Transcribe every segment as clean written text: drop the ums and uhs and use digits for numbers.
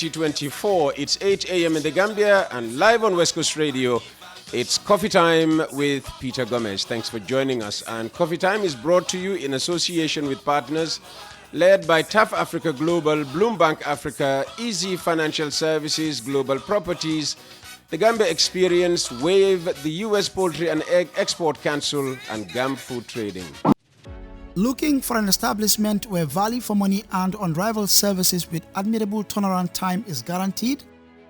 2024. It's 8 a.m. in the Gambia and live on West Coast Radio. It's Coffee Time with Peter Gomez. Thanks for joining us. And Coffee Time is brought to you in association with partners led by TAF Africa Global, Bloombank Africa, Easy Financial Services, Global Properties, the Gambia Experience, Wave, the U.S. Poultry and Egg Export Council, and GAM Food Trading. Looking for an establishment where value for money and unrivaled services with admirable turnaround time is guaranteed?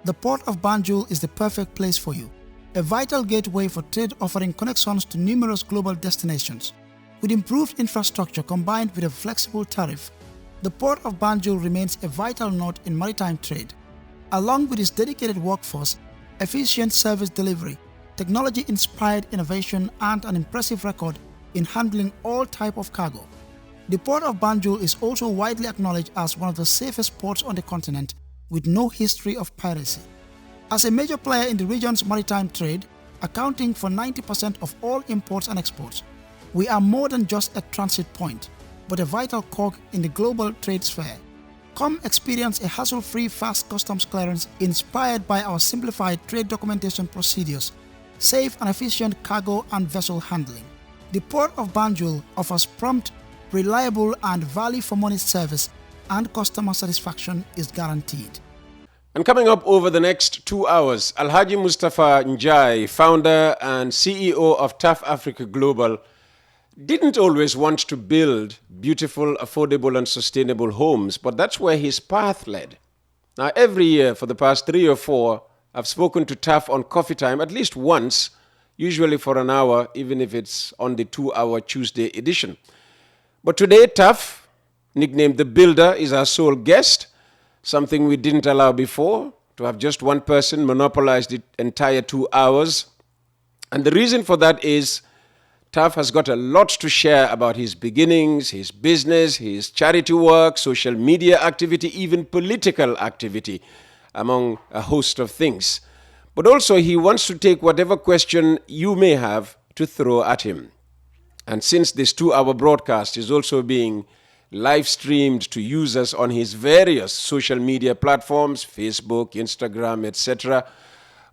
The Port of Banjul is the perfect place for you. A vital gateway for trade offering connections to numerous global destinations. With improved infrastructure combined with a flexible tariff, the Port of Banjul remains a vital node in maritime trade. Along with its dedicated workforce, efficient service delivery, technology-inspired innovation, and an impressive record in handling all type of cargo. The Port of Banjul is also widely acknowledged as one of the safest ports on the continent with no history of piracy. As a major player in the region's maritime trade, accounting for 90% of all imports and exports, we are more than just a transit point, but a vital cog in the global trade sphere. Come experience a hassle-free fast customs clearance inspired by our simplified trade documentation procedures, safe and efficient cargo and vessel handling. The Port of Banjul offers prompt, reliable and value for money service, and customer satisfaction is guaranteed. And coming up over the next 2 hours, Alhaji Mustapha Njie, founder and CEO of TAF Africa Global, didn't always want to build beautiful, affordable and sustainable homes, but that's where his path led. Now, every year for the past 3 or 4, I've spoken to TAF on Coffee Time at least once, usually for an hour, even if it's on the 2-hour Tuesday edition. But today, TAF, nicknamed The Builder, is our sole guest, something we didn't allow before, to have just one person monopolize the entire 2 hours. And the reason for that is TAF has got a lot to share about his beginnings, his business, his charity work, social media activity, even political activity, among a host of things. But also he wants to take whatever question you may have to throw at him. And since this 2-hour broadcast is also being live streamed to users on his various social media platforms, Facebook, Instagram, etc.,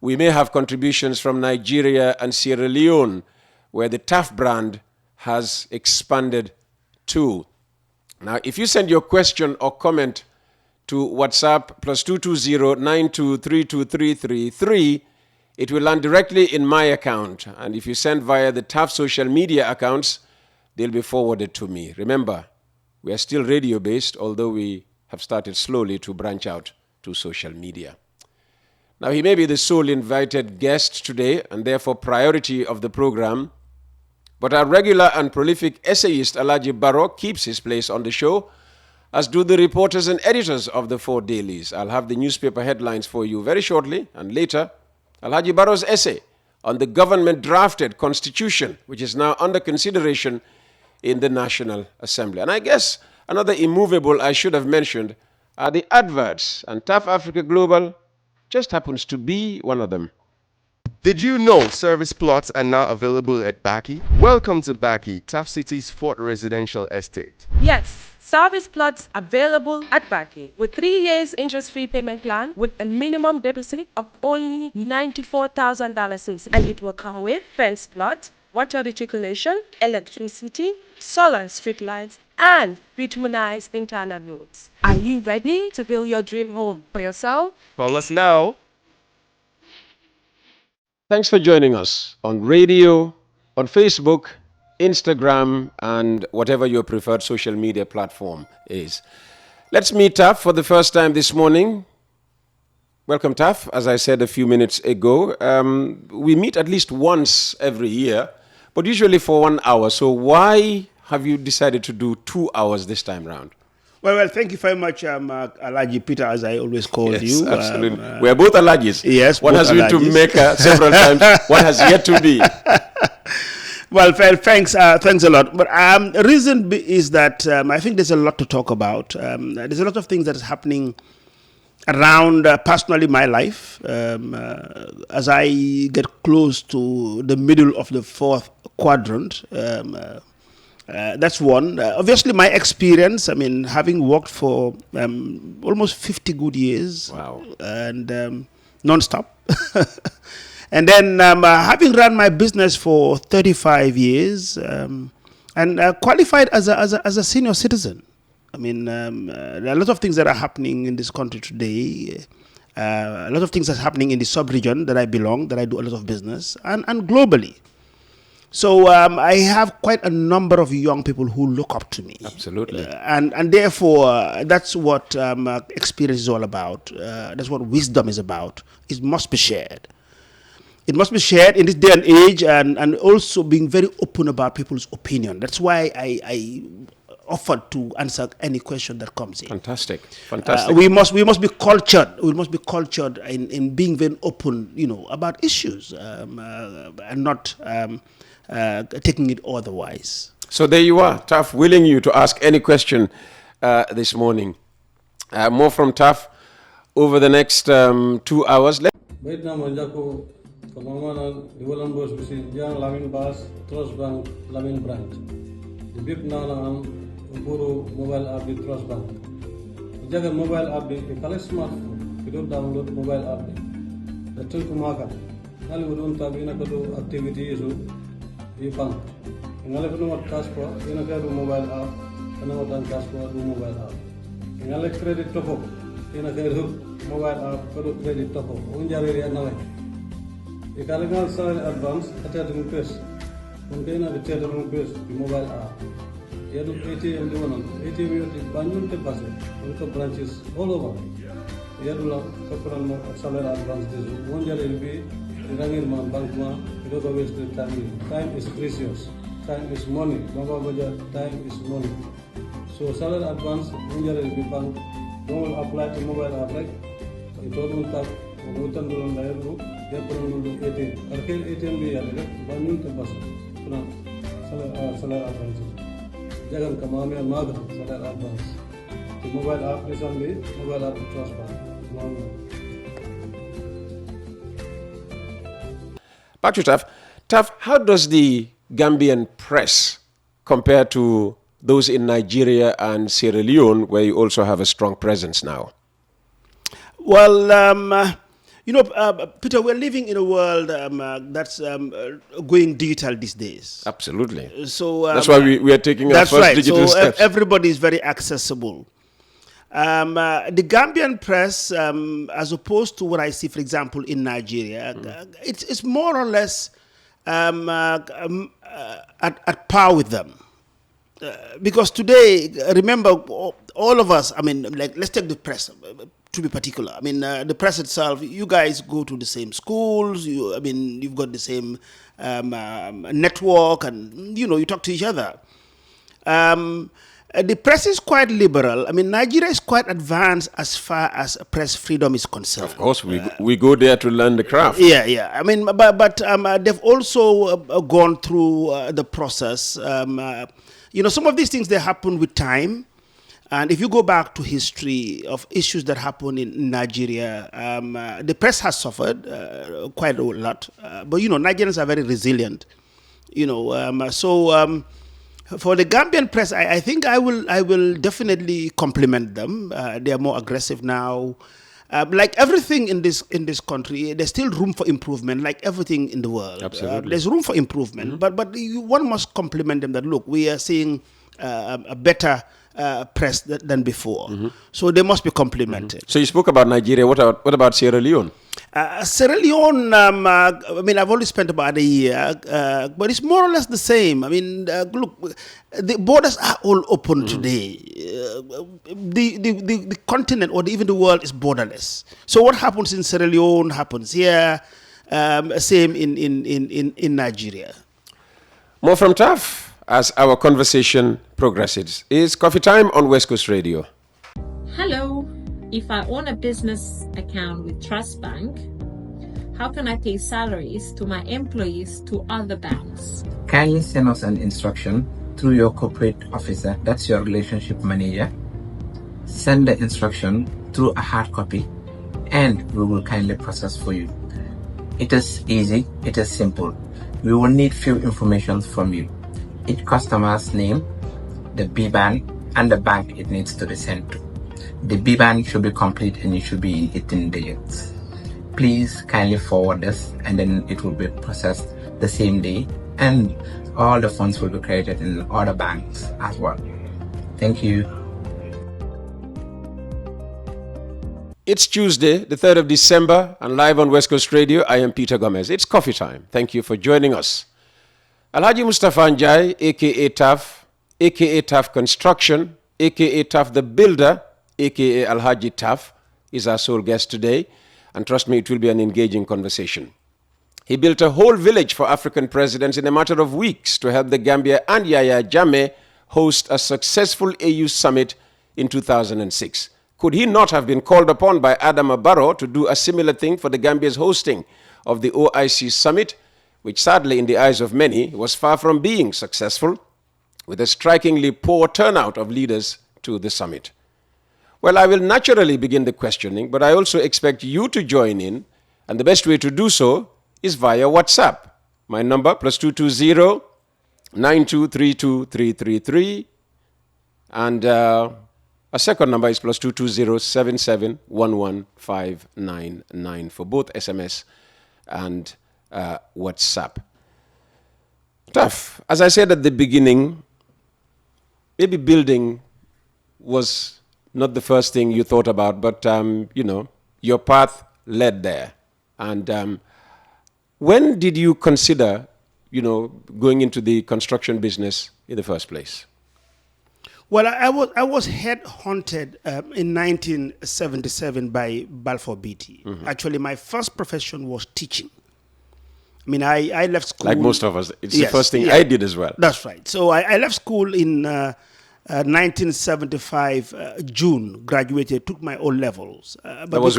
we may have contributions from Nigeria and Sierra Leone, where the TAF brand has expanded to. Now, if you send your question or comment to WhatsApp +220 92323333, it will land directly in my account. And if you send via the TAF social media accounts, they'll be forwarded to me. Remember, we are still radio-based, although we have started slowly to branch out to social media. Now, he may be the sole invited guest today, and therefore priority of the program, but our regular and prolific essayist, Alhaji Barrow, keeps his place on the show, as do the reporters and editors of the 4 dailies. I'll have the newspaper headlines for you very shortly, and later, Alhaji Barrow's essay on the government-drafted constitution, which is now under consideration in the National Assembly. And I guess another immovable I should have mentioned are the adverts, and TAF Africa Global just happens to be one of them. Did you know service plots are now available at Baki? Welcome to Baki, TAF City's 4th residential estate. Yes, service plots available at Baki with 3 years interest-free payment plan with a minimum deposit of only $94,000, and it will come with fence plot, water reticulation, electricity, solar street lights, and bituminized internal roads. Are you ready to build your dream home for yourself? Call us now. Thanks for joining us on radio, on Facebook, Instagram, and whatever your preferred social media platform is. Let's meet TAF for the first time this morning. Welcome, TAF. As I said a few minutes ago, we meet at least once every year, but usually for 1 hour. So why have you decided to do 2 hours this time round? Well, thank you very much, Alhaji Peter, as I always call Yes, you. absolutely. We are both Alhajis. Yes, one both has been to Alhajis. Mecca several times. One has yet to be. Well, thanks a lot. But the reason is that I think there's a lot to talk about. There's a lot of things that is happening around personally my life. As I get close to the middle of the 4th quadrant, That's one. Obviously, my experience, I mean, having worked for almost 50 good years. Wow. And non-stop. And then having run my business for 35 years and qualified as a senior citizen. I mean, there are a lot of things that are happening in this country today. A lot of things are happening in the sub-region that I belong, that I do a lot of business, and globally. So I have quite a number of young people who look up to me. Absolutely. And therefore, that's what experience is all about. That's what wisdom is about. It must be shared. It must be shared in this day and age, and also being very open about people's opinion. That's why I offered to answer any question that comes in. Fantastic. Fantastic. We must be cultured. We must be cultured in being very open, about issues, and not taking it otherwise. So there you are, Taf, willing you to ask any question this morning. More from Taf over the next 2 hours. Guru mobile app di Trust Bank. Jaga mobile app di kala smartphone, kita download mobile app di. Betul kumaka. Ngali urun tabi na kado activity isu di bank. Ngali pun mat cash po, ina kado mobile app, kana mat cash po do mobile app. Ngali credit top up, ina kado mobile app kado credit top up. Unjare ri anale. Ikala ngal salary advance ata dum pes. Mungkin ada ata dum pes di mobile app. Yadu ATM donan ATM yodi banjul te basle unko branches all over yadu la kapuran mo salary advance desu monjale be rangir ma bank ma ito go waste time is precious, time is money, baba baja, time is money. So salary advance monjale be bank don't apply to mobile app right ito dun tak utan dun la yadu ya purun dun ATM arkel ATM be yadu banjul te basle kuna salary advance Jangan kemana mana salary advance. The mobile app is only mobile app Trust Bank. Back to Taf. Taf, how does the Gambian press compare to those in Nigeria and Sierra Leone, where you also have a strong presence now? Well, Peter, we're living in a world that's going digital these days. Absolutely. So that's why we are taking our first digital steps. Everybody is very accessible. The Gambian press, as opposed to what I see, for example, in Nigeria, it's more or less at par with them. Because today, remember, all of us, I mean, let's take the press to be particular. I mean, the press itself, you guys go to the same schools, you've got the same network, and, you talk to each other. The press is quite liberal. I mean, Nigeria is quite advanced as far as press freedom is concerned. Of course, we go there to learn the craft. Yeah. I mean, but they've also gone through the process. Some of these things, they happen with time. And if you go back to history of issues that happen in Nigeria, the press has suffered quite a lot. But, Nigerians are very resilient. For the Gambian press, I think I will definitely compliment them. They are more aggressive now. Like everything in this country, there's still room for improvement. Like everything in the world, absolutely, there's room for improvement. But one must compliment them that look, we are seeing a better press than before. So they must be complimented. So you spoke about Nigeria. What about Sierra Leone? Sierra Leone, I've only spent about a year, but it's more or less the same. I mean, look, the borders are all open today. The continent or even the world is borderless. So what happens in Sierra Leone happens here, same in Nigeria. More from Taf as our conversation progresses. It's Coffee Time on West Coast Radio. Hello. If I own a business account with Trust Bank, how can I pay salaries to my employees to other banks? Kindly send us an instruction through your corporate officer, that's your relationship manager. Send the instruction through a hard copy and we will kindly process for you. It is easy, it is simple. We will need few information from you. each customer's name, the BBAN, and the bank it needs to be sent to. The BBAN should be complete and it should be in 18 digits. Please kindly forward this and then it will be processed the same day and all the funds will be credited in other banks as well. Thank you. It's Tuesday, the 3rd of December, and live on West Coast Radio, I am Peter Gomez. It's coffee time. Thank you for joining us. Alhaji Mustapha Njie, a.k.a. Taf, a.k.a. Taf Construction, a.k.a. Taf the Builder, a.k.a. Alhaji Taf, is our sole guest today, and trust me, it will be an engaging conversation. He built a whole village for African presidents in a matter of weeks to help the Gambia and Yaya Jammeh host a successful AU summit in 2006. Could he not have been called upon by Adama Barrow to do a similar thing for the Gambia's hosting of the OIC summit, which sadly in the eyes of many was far from being successful, with a strikingly poor turnout of leaders to the summit? Well, I will naturally begin the questioning, but I also expect you to join in, and the best way to do so is via WhatsApp. My number, +220 9232 and a second number is +220 7711 for both SMS and WhatsApp. Tough. As I said at the beginning, maybe building was not the first thing you thought about, but, your path led there. And when did you consider, going into the construction business in the first place? Well, I was head-hunted in 1977 by Balfour Beatty. Mm-hmm. Actually, my first profession was teaching. I mean, I left school. Like most of us, it's the first thing I did as well. That's right. So I left school in 1975 June. Graduated, took my O levels. That was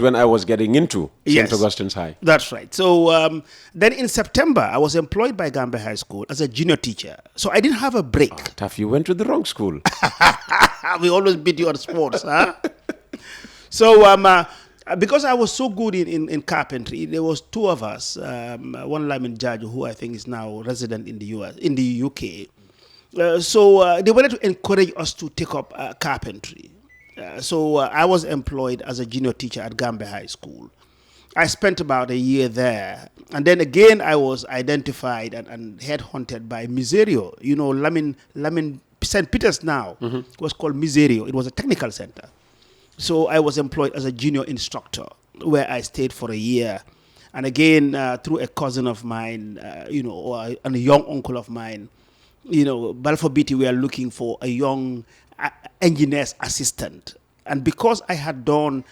when I was getting into St. Augustine's High. That's right. So then in September, I was employed by Gambia High School as a junior teacher. So I didn't have a break. Oh, tough, you went to the wrong school. We always beat you on sports, huh? So because I was so good in carpentry, there was two of us. One Lamin Jaju, who I think is now resident in the UK. So they wanted to encourage us to take up carpentry. So I was employed as a junior teacher at Gambia High School. I spent about a year there. And then again, I was identified and headhunted by Miserio. Lamin St. Peter's now was called Miserio. It was a technical center. So I was employed as a junior instructor where I stayed for a year. And again, through a cousin of mine, and a young uncle of mine, Balfour Beatty, we are looking for a young engineer's assistant. And because I had done,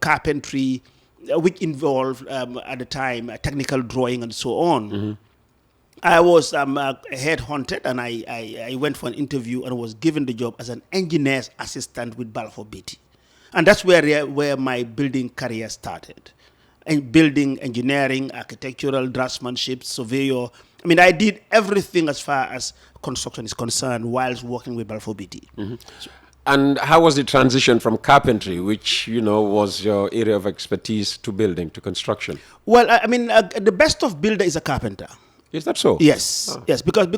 carpentry, which involved at the time technical drawing and so on, I was headhunted and I went for an interview and was given the job as an engineer's assistant with Balfour Beatty. And that's where my building career started. And building, engineering, architectural, draftsmanship, surveyor. I mean, I did everything as far as construction is concerned whilst working with Balfour Beatty. Mm-hmm. And how was the transition from carpentry, which, was your area of expertise, to building, to construction? Well, I mean, the best of builder is a carpenter. Is that so? Yes, yes, because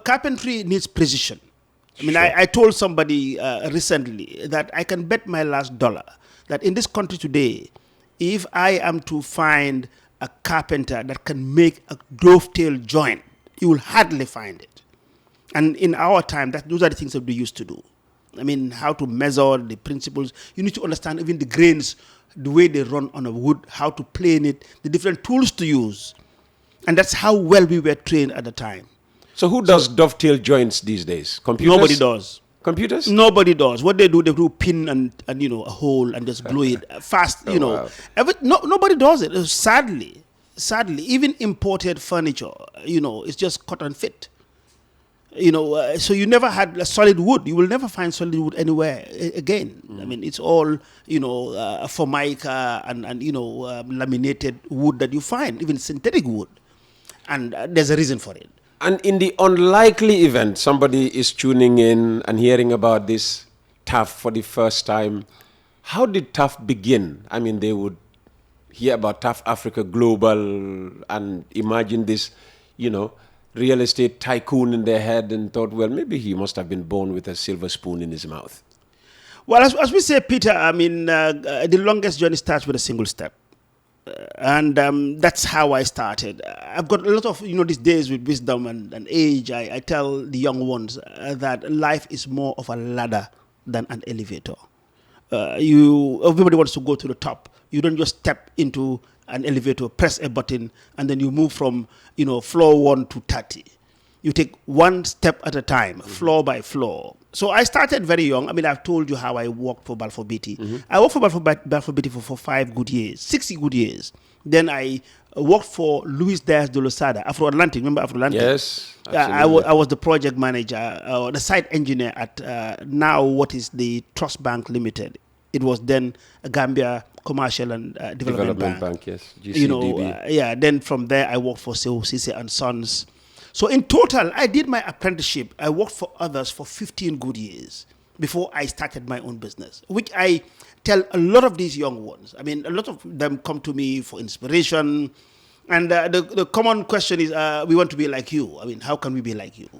carpentry needs precision. I mean, sure. I told somebody recently that I can bet my last dollar that in this country today, if I am to find a carpenter that can make a dovetail joint, you will hardly find it. And in our time, those are the things that we used to do. I mean, how to measure the principles. You need to understand even the grains, the way they run on a wood, how to plane it, the different tools to use. And that's how well we were trained at the time. So who does dovetail joints these days? Computers? Nobody does. Computers? Nobody does. What they do pin and a hole and just glue it fast. Wow. Nobody does it. Sadly, even imported furniture, it's just cut and fit. So you never had a solid wood. You will never find solid wood anywhere again. I mean, it's all formica and laminated wood that you find, even synthetic wood, and there's a reason for it. And in the unlikely event somebody is tuning in and hearing about this TAF for the first time, how did TAF begin? I mean, they would hear about TAF Africa Global and imagine this, real estate tycoon in their head and thought, well, maybe he must have been born with a silver spoon in his mouth? Well, as we say, Peter, I mean, the longest journey starts with a single step. And that's how I started. I've got a lot of, these days with wisdom and age, I tell the young ones that life is more of a ladder than an elevator. Everybody wants to go to the top. You don't just step into an elevator, press a button, and then you move from, floor 1 to 30. You take one step at a time, floor by floor. So I started very young. I mean, I've told you how I worked for Balfour Beatty. I worked for Balfour Beatty for 5 good years, 60 good years. Then I worked for Luis Diaz de Losada, Afro-Atlantic. Remember Afro-Atlantic? Yes, I was the project manager, the site engineer at now what is the Trust Bank Limited. It was then a Gambia Commercial and Development Bank. Yes, GCDB. Then from there I worked for Cisse and Sons. So in total, I did my apprenticeship. I worked for others for 15 good years before I started my own business, which I tell a lot of these young ones. I mean, a lot of them come to me for inspiration. And the common question is, we want to be like you. I mean, how can we be like you?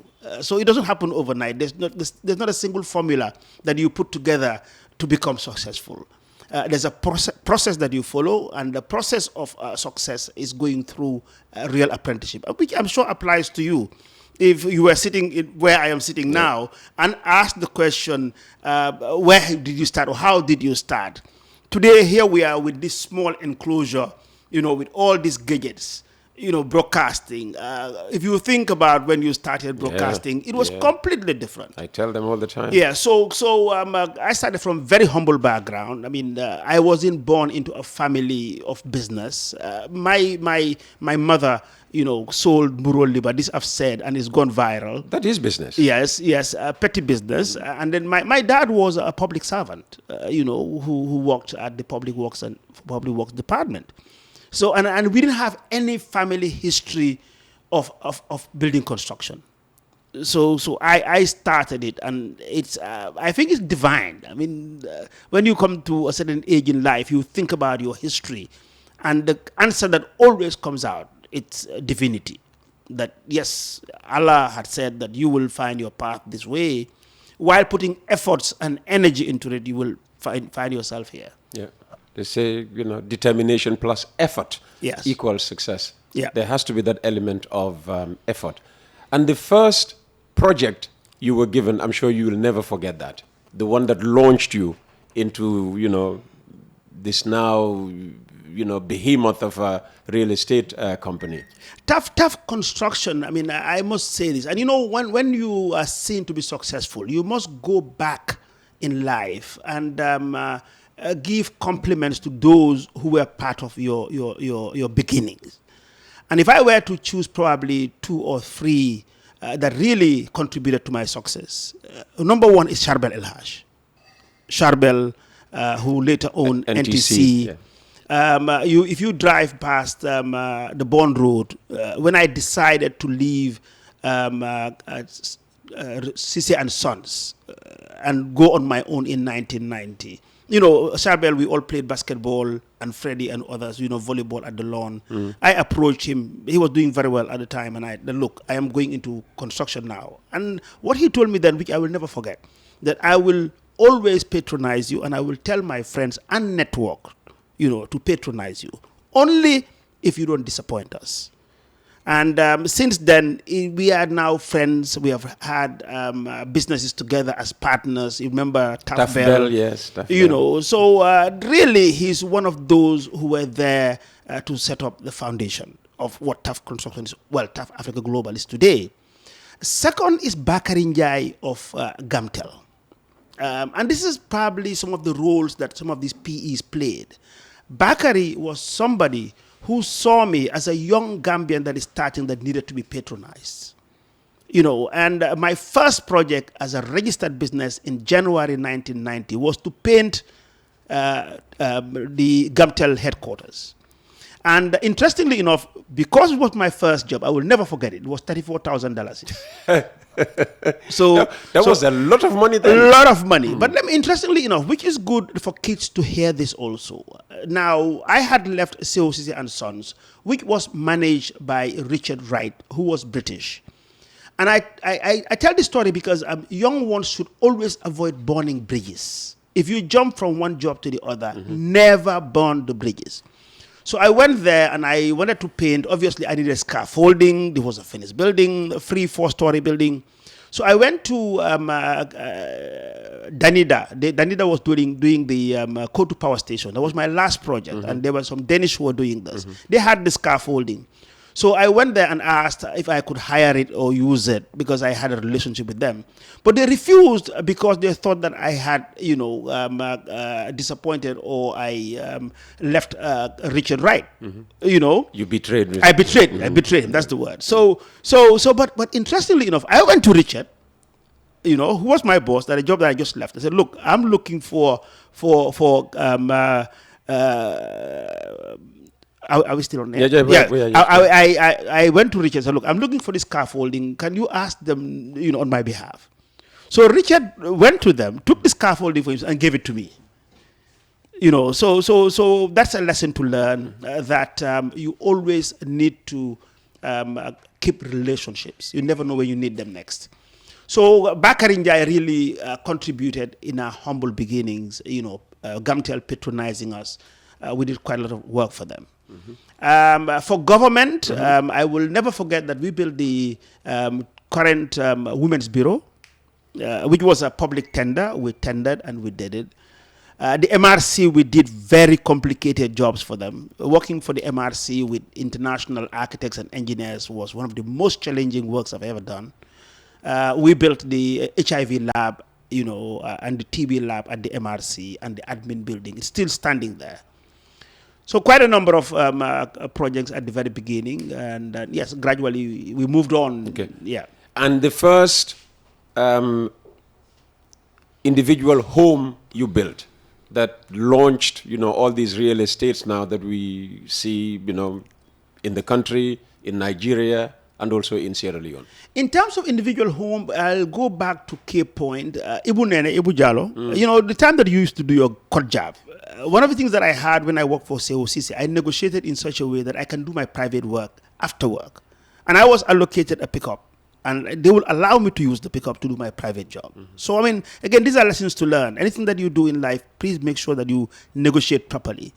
So it doesn't happen overnight. There's not a single formula that you put together to become successful. There's a process that you follow, and the process of success is going through a real apprenticeship, which I'm sure applies to you. If you were sitting where I am sitting now and asked the question, where did you start or how did you start? Today, here we are with this small enclosure, with all these gadgets, broadcasting. If you think about when you started broadcasting, it was completely different. I tell them all the time. Yeah, so I started from very humble background. I mean, I wasn't born into a family of business. My mother, sold Buroliba. This I've said, and it's gone viral. That is business. Yes, petty business. And then my dad was a public servant, who worked at the Public Works Department. So, and we didn't have any family history of building construction. So I started it, and it's I think it's divine. I mean, when you come to a certain age in life, you think about your history, and the answer that always comes out, it's divinity. That yes, Allah had said that you will find your path this way. While putting efforts and energy into it, you will find yourself here. Yeah. They say, determination plus effort equals success. Yeah. There has to be that element of effort. And the first project you were given, I'm sure you will never forget that. The one that launched you into, this now, behemoth of a real estate company. Tough construction. I mean, I must say this. And when you are seen to be successful, you must go back in life and give compliments to those who were part of your beginnings. And if I were to choose probably 2 or 3 that really contributed to my success, number 1 is Charbel El-Haj. Charbel, who later owned NTC. If you drive past the Bond Road, when I decided to leave Cisse and Sons and go on my own in 1990, Charbel, we all played basketball, and Freddie and others, volleyball at the lawn. I approached him. He was doing very well at the time, and I said, look, I am going into construction now. And what he told me then, which I will never forget, that I will always patronize you, and I will tell my friends and network, to patronize you, only if you don't disappoint us. And since then, we are now friends. We have had businesses together as partners. You remember Tough Bell? Yes. Tough Bell. So really, he's one of those who were there to set up the foundation of what Tough Construction is, Tough Africa Global is today. Second is Bakari Njie of Gamtel. And this is probably some of the roles that some of these PEs played. Bakari was somebody who saw me as a young Gambian that is starting that needed to be patronized. And my first project as a registered business in January 1990 was to paint the Gamtel headquarters. And interestingly enough, because it was my first job, I will never forget it. It was $34,000. So that was a lot of money then. A lot of money. But interestingly enough, which is good for kids to hear this also. Now, I had left COCC and Sons, which was managed by Richard Wright, who was British. And I tell this story because young ones should always avoid burning bridges. If you jump from one job to the other, never burn the bridges. So I went there and I wanted to paint. Obviously, I needed scaffolding. There was a finished building, a 3-4-story building. So I went to Danida. Danida was doing the Kotu power station. That was my last project. And there were some Danish who were doing this. They had the scaffolding. So I went there and asked if I could hire it or use it because I had a relationship with them. But they refused because they thought that I had, disappointed or I left Richard Wright. You betrayed Richard. I betrayed him. That's the word. But interestingly enough, I went to Richard, who was my boss, that a job that I just left. I said, look, I'm looking for are we still on there? I went to Richard and said, look, I'm looking for this scaffolding. Can you ask them, on my behalf? So Richard went to them, took the scaffolding for him and gave it to me. So that's a lesson to learn, that you always need to keep relationships. You never know when you need them next. So Bakari Njie really contributed in our humble beginnings, Gamtel patronizing us. We did quite a lot of work for them. For government, I will never forget that we built the current Women's Bureau, which was a public tender. We tendered and we did it. The MRC, we did very complicated jobs for them. Working for the MRC with international architects and engineers was one of the most challenging works I've ever done. We built the HIV lab, and the TB lab at the MRC and the admin building. It's still standing there. So quite a number of projects at the very beginning, and yes, gradually we moved on. Okay. Yeah. And the first individual home you built that launched, all these real estates now that we see, in the country, in Nigeria, and also in Sierra Leone. In terms of individual home, I'll go back to Cape Point, Ibu Jalo. The time that you used to do your cut job, one of the things that I had when I worked for COCC, I negotiated in such a way that I can do my private work after work. And I was allocated a pickup. And they will allow me to use the pickup to do my private job. So, again, these are lessons to learn. Anything that you do in life, please make sure that you negotiate properly.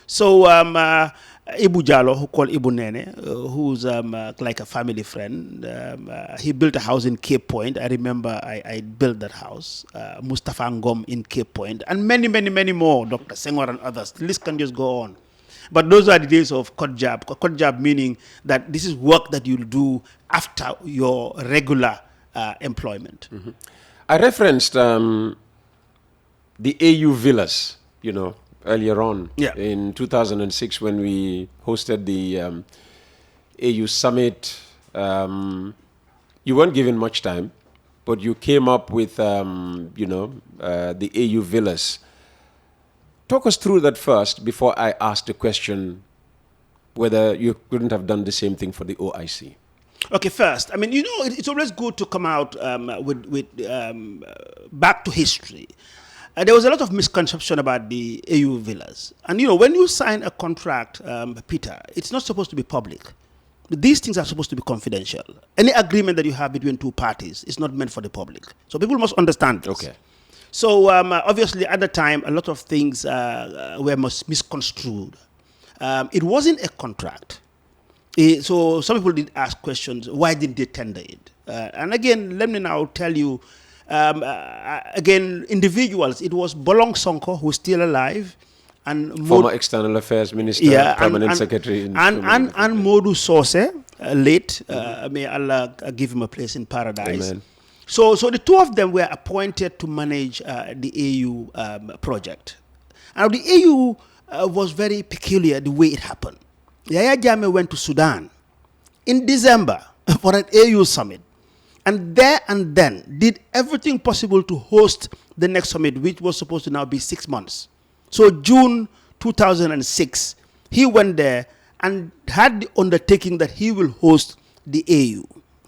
So, Ibu Jalo, who called Ibu Nene, who's like a family friend, he built a house in Cape Point. I remember I built that house. Mustapha Ngom in Cape Point, and many, many, many more, Dr. Senghor and others. The list can just go on. But those are the days of cut job. Cut job meaning that this is work that you'll do after your regular employment. I referenced the AU villas, earlier on in 2006 when we hosted the AU summit. You weren't given much time, but you came up with, the AU villas. Talk us through that first before I ask the question whether you couldn't have done the same thing for the OIC. Okay, first, it's always good to come out with back to history. There was a lot of misconception about the AU villas. And, when you sign a contract, Peter, it's not supposed to be public. These things are supposed to be confidential. Any agreement that you have between two parties is not meant for the public. So people must understand this. Okay. So obviously at the time, a lot of things were misconstrued. It wasn't a contract. So some people did ask questions, why didn't they tender it? And again, let me now tell you, again, individuals, it was Bolong Sonko, who's still alive, and former External Affairs Minister, Permanent Secretary. And Modu Sose, late, may Allah give him a place in paradise. Amen. So the two of them were appointed to manage the AU project. Now the AU was very peculiar the way it happened. Yahya Jammeh went to Sudan in December for an AU summit, and there and then did everything possible to host the next summit, which was supposed to now be 6 months. So June 2006, he went there and had the undertaking that he will host the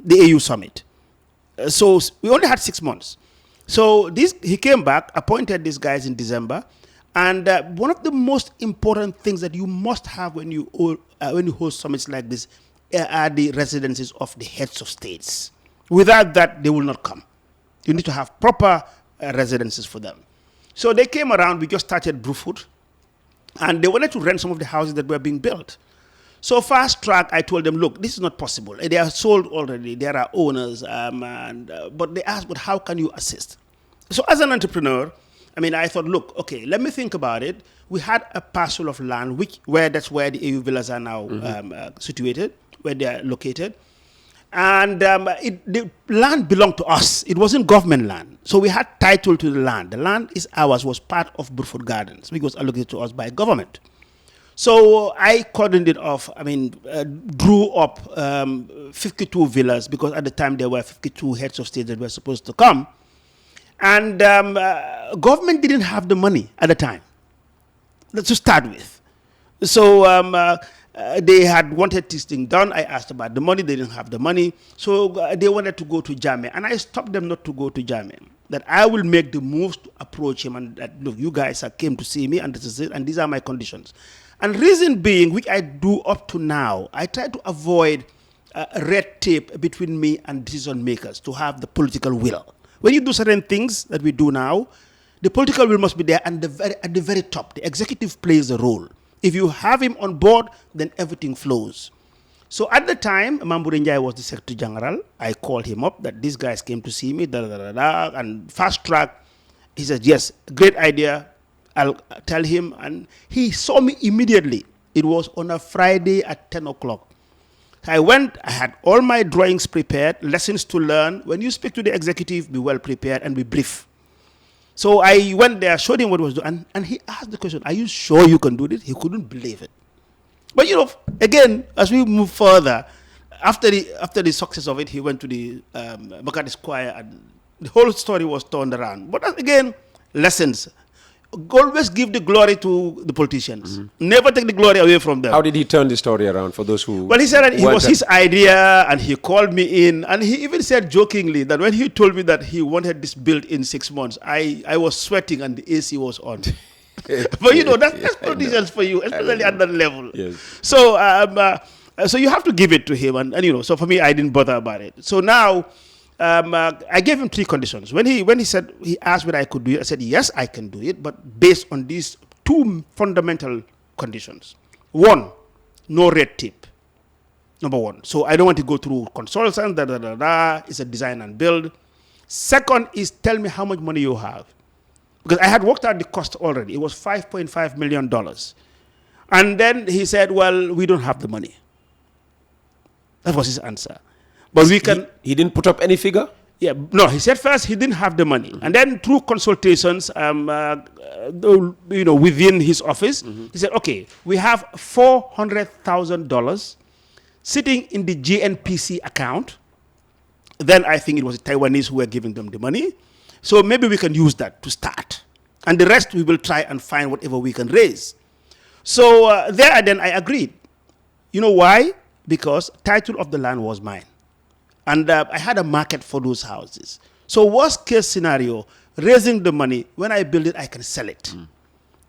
AU summit. So we only had 6 months. So he came back, appointed these guys in December, and one of the most important things that you must have when you host summits like this are the residences of the heads of states. Without that, they will not come. You need to have proper residences for them. So they came around. We just started Brufut, and they wanted to rent some of the houses that were being built. So fast track, I told them, look, this is not possible. They are sold already. There are owners, but they asked, but how can you assist? So as an entrepreneur, I thought, look, okay, let me think about it. We had a parcel of land, that's where the AU villas are now situated, where they are located. And the land belonged to us. It wasn't government land. So we had title to the land. The land is ours, was part of Brufut Gardens, which was allocated to us by government. So I cordoned it off, drew up 52 villas, because at the time there were 52 heads of state that were supposed to come. And government didn't have the money at the time to start with. So they had wanted this thing done. I asked about the money. They didn't have the money. So they wanted to go to Njie. And I stopped them not to go to Njie. That I will make the moves to approach him, and that, look, you guys came to see me, and this is it, and these are my conditions. And reason being, which I do up to now, I try to avoid red tape between me and decision makers to have the political will. When you do certain things that we do now, the political will must be there, and at the very top, the executive plays a role. If you have him on board, then everything flows. So at the time, Njie was the Secretary General. I called him up that these guys came to see me, and fast track. He said, yes, great idea. I'll tell him. And he saw me immediately. It was on a Friday at 10 o'clock. I went, I had all my drawings prepared, lessons to learn. When you speak to the executive, be well prepared and be brief. So I went there, showed him what was doing, and he asked the question, are you sure you can do this? He couldn't believe it. But again, as we move further, after the success of it, he went to the Makati Square, and the whole story was turned around. But again, lessons. Always give the glory to the politicians. Mm-hmm. Never take the glory away from them. How did he turn the story around for those who... Well, he said that it was his idea, and he called me in, and he even said jokingly that when he told me that he wanted this built in 6 months, I was sweating and the AC was on. But that's politicians for you, especially at that level. Yes. So so you have to give it to him, and so for me, I didn't bother about it. So now, I gave him 3 conditions. When he asked whether I could do it, I said, yes, I can do it, but based on these 2 fundamental conditions. 1, no red tape. Number 1. So I don't want to go through consultants, it's a design and build. Second is, tell me how much money you have. Because I had worked out the cost already. It was $5.5 million. And then he said, well, we don't have the money. That was his answer. But we can... He didn't put up any figure? Yeah, no, he said first he didn't have the money. Mm-hmm. And then through consultations within his office, he said, okay, we have $400,000 sitting in the GNPC account. Then I think it was the Taiwanese who were giving them the money. So maybe we can use that to start. And the rest we will try and find whatever we can raise. So then I agreed. You know why? Because title of the land was mine. And I had a market for those houses. So worst case scenario, raising the money, when I build it, I can sell it.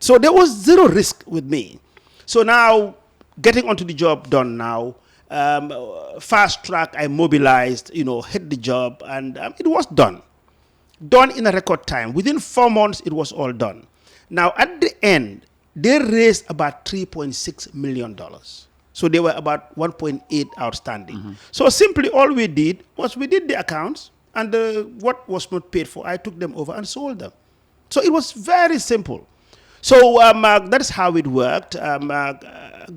So there was zero risk with me. So now, getting onto the job done now, fast track, I mobilized, hit the job, and it was done. Done in a record time. Within 4 months, it was all done. Now, at the end, they raised about $3.6 million. So they were about 1.8 outstanding. Mm-hmm. So simply all we did was we did the accounts, and what was not paid for, I took them over and sold them. So it was very simple. So that is how it worked.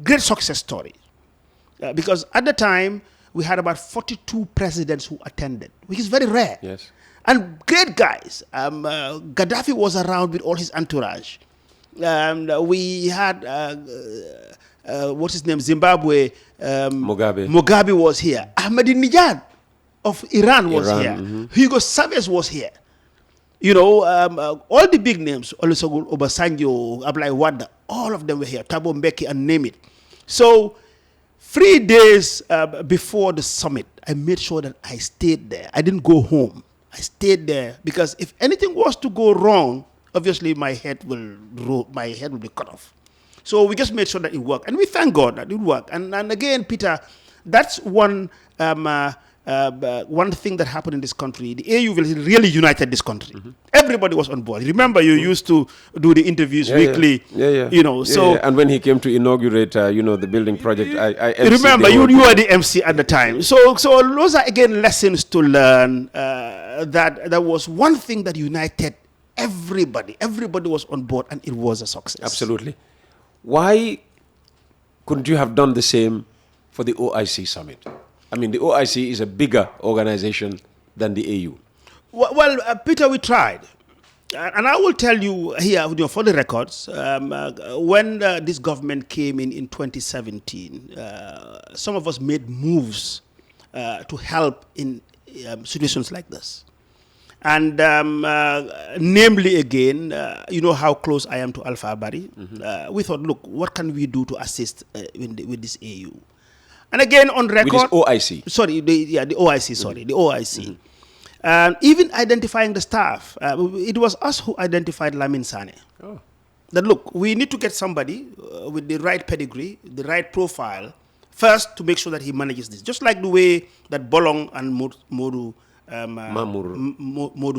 Great success story. Because at the time, we had about 42 presidents who attended, which is very rare. Yes. And great guys. Gaddafi was around with all his entourage. We had, what's his name, Zimbabwe. Mugabe was here. Ahmadinejad of Iran was here. Mm-hmm. Hugo Chavez was here. All the big names, Olusegun Obasanjo, Ablai Wada, all of them were here. Thabo Mbeki, and name it. So 3 days before the summit, I made sure that I stayed there. I didn't go home. I stayed there because if anything was to go wrong, obviously my head will be cut off. So we just made sure that it worked, and we thank God that it worked. And again, Peter, that's one thing that happened in this country. The AU really united this country. Everybody was on board. Remember, you used to do the interviews weekly. You know, and when he came to inaugurate, the building project, I MC'd remember you were the MC at the time. So those are again lessons to learn. That was one thing that united everybody. Everybody was on board, and it was a success. Absolutely. Why couldn't you have done the same for the OIC summit? I mean, the OIC is a bigger organization than the AU. Well, Peter, we tried. And I will tell you here, for the records, when this government came in 2017, some of us made moves to help in situations like this. And namely, again, you know how close I am to Alpha Bari. We thought, look, what can we do to assist with this AU? And again, on record... With this OIC? Sorry, the OIC, sorry, the OIC. Even identifying the staff, it was us who identified Lamin Sane. That, look, we need to get somebody with the right pedigree, the right profile, first to make sure that he manages this. Just like the way that Bolong and Modu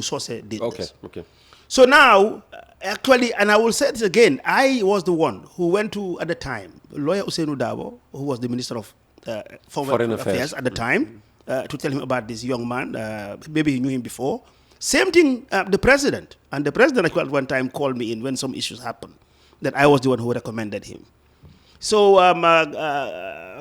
Sose did this. Okay. So now, actually, and I will say this again, I was the one who went to, at the time, lawyer Usainu Dabo, who was the Minister of Foreign Affairs at the time, to tell him about this young man. Maybe he knew him before. Same thing, the president. And the president at one time called me in when some issues happened, that I was the one who recommended him. So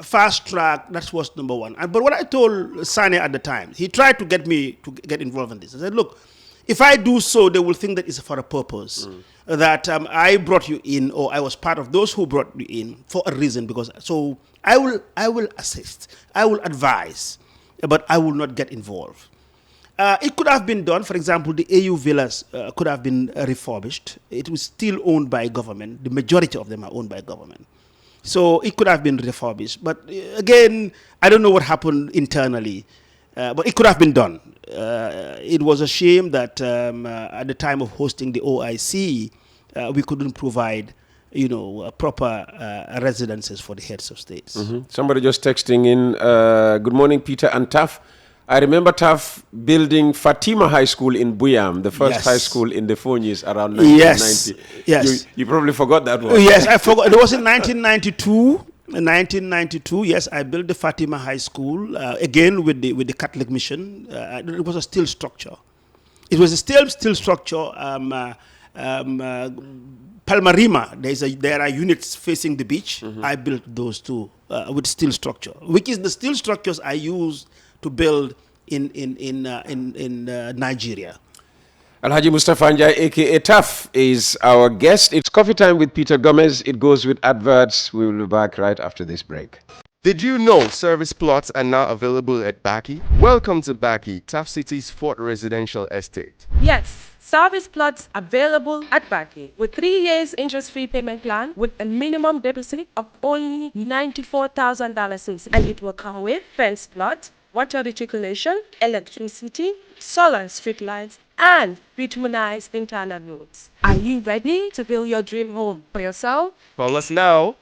fast track, that was number one. But what I told Sane at the time, he tried to get me to get involved in this. I said, look, if I do so, they will think that it's for a purpose. That I brought you in, or I was part of those who brought you in for a reason. Because so I will assist, I will advise, but I will not get involved. It could have been done. For example, the AU villas could have been refurbished. It was still owned by government. The majority of them are owned by government. So it could have been refurbished. But again, I don't know what happened internally. But it could have been done. It was a shame that at the time of hosting the OIC, we couldn't provide, proper residences for the heads of states. Somebody just texting in, good morning, Peter and Taf. I remember Taf building Fatima High School in Buyam, the first high school in the Fonyis around 1990. Yes. You probably forgot that one. Yes, I forgot. It was in 1992. In 1992, yes, I built the Fatima High School, again with the Catholic mission. It was a steel structure. It was a steel structure. Palmarima, there are units facing the beach. I built those two with steel structure, which is the steel structures I used to build in Nigeria. Alhaji Mustapha Njie, a.k.a. Taf, is our guest. It's coffee time with Peter Gomez. It goes with adverts. We will be back right after this break. Did you know service plots are now available at Baki? Welcome to Baki, Taf City's 4th residential estate. Yes, service plots available at Baki with 3 years interest-free payment plan with a minimum deposit of only $94,000, and it will come with fence plot, water reticulation, electricity, solar street lights, and bituminized internal roads. Are you ready to build your dream home for yourself? Call us now